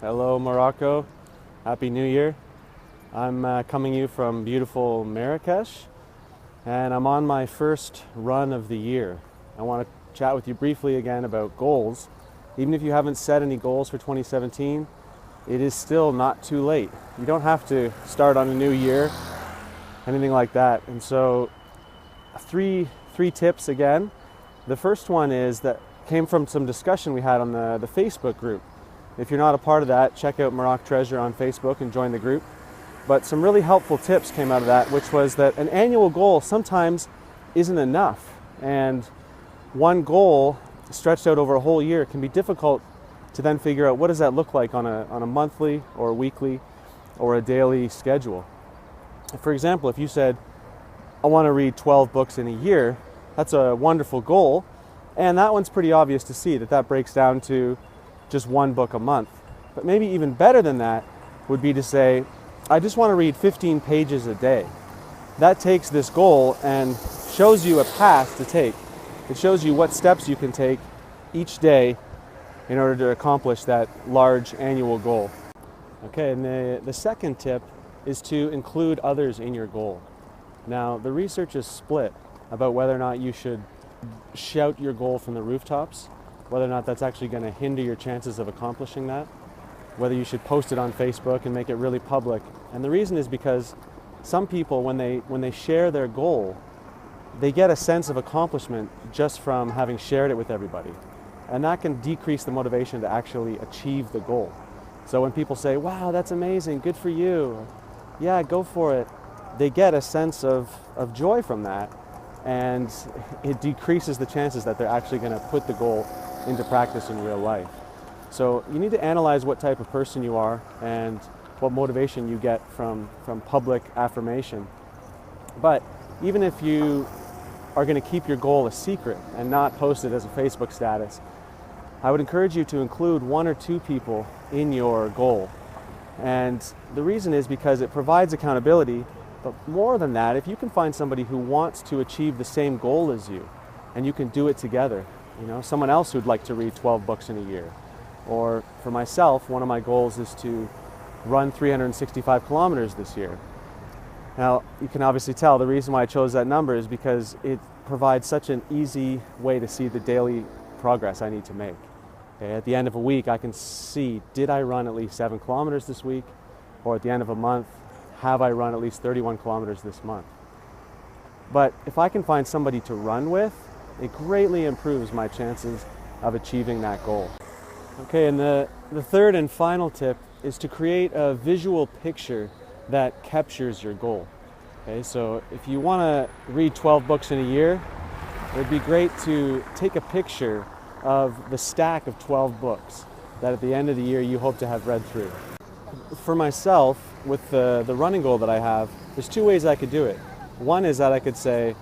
Hello, Morocco. Happy New Year. I'm coming you from beautiful Marrakech, and I'm on my first run of the year. I want to chat with you briefly again about goals. Even if you haven't set any goals for 2017, it is still not too late. You don't have to start on a new year, anything like that. And so, three tips again. The first one is that came from some discussion we had on the Facebook group. If you're not a part of that, check out Maroc Treasure on Facebook and join the group. But some really helpful tips came out of that, which was that an annual goal sometimes isn't enough. And one goal stretched out over a whole year can be difficult to then figure out what does that look like on a monthly or weekly or a daily schedule. For example, if you said, I want to read 12 books in a year, that's a wonderful goal. And that one's pretty obvious to see that breaks down to just one book a month. But maybe even better than that would be to say, I just want to read 15 pages a day. That takes this goal and shows you a path to take. It shows you what steps you can take each day in order to accomplish that large annual goal. Okay, and the second tip is to include others in your goal. Now, the research is split about whether or not you should shout your goal from the rooftops, whether or not that's actually going to hinder your chances of accomplishing that, whether you should post it on Facebook and make it really public. And the reason is because some people, when they share their goal, they get a sense of accomplishment just from having shared it with everybody. And that can decrease the motivation to actually achieve the goal. So when people say, wow, that's amazing, good for you, yeah, go for it, they get a sense of joy from that, and it decreases the chances that they're actually going to put the goal into practice in real life. So you need to analyze what type of person you are and what motivation you get from public affirmation. But even if you are going to keep your goal a secret and not post it as a Facebook status, I would encourage you to include one or two people in your goal. And the reason is because it provides accountability, but more than that, if you can find somebody who wants to achieve the same goal as you, and you can do it together, someone else who'd like to read 12 books in a year. Or for myself, one of my goals is to run 365 kilometers this year. Now, you can obviously tell the reason why I chose that number is because it provides such an easy way to see the daily progress I need to make. Okay, at the end of a week, I can see, did I run at least 7 kilometers this week? Or at the end of a month, have I run at least 31 kilometers this month? But if I can find somebody to run with, it greatly improves my chances of achieving that goal. Okay, and the third and final tip is to create a visual picture that captures your goal. Okay, so if you want to read 12 books in a year, it would be great to take a picture of the stack of 12 books that at the end of the year you hope to have read through. For myself, with the running goal that I have, there's two ways I could do it. One is that I could say,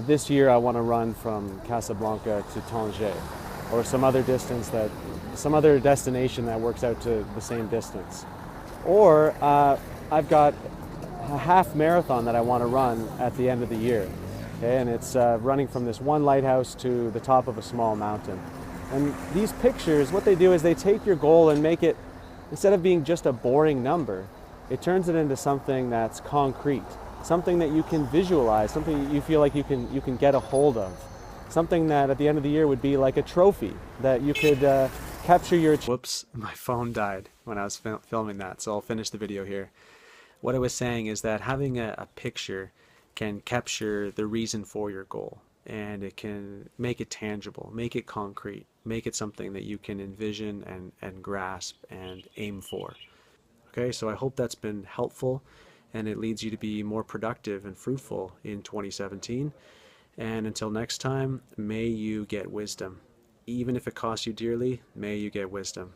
this year I want to run from Casablanca to Tanger, or some other destination that works out to the same distance. Or I've got a half marathon that I want to run at the end of the year. Okay, and it's running from this one lighthouse to the top of a small mountain. And these pictures, what they do is they take your goal and make it, instead of being just a boring number, it turns it into something that's concrete, something that you can visualize, something that you feel like you can get a hold of, something that at the end of the year would be like a trophy that you could capture your... Whoops, my phone died when I was filming that, so I'll finish the video here. What I was saying is that having a picture can capture the reason for your goal, and it can make it tangible, make it concrete, make it something that you can envision and grasp and aim for. Okay, so I hope that's been helpful, and it leads you to be more productive and fruitful in 2017. And until next time, may you get wisdom. Even if it costs you dearly, may you get wisdom.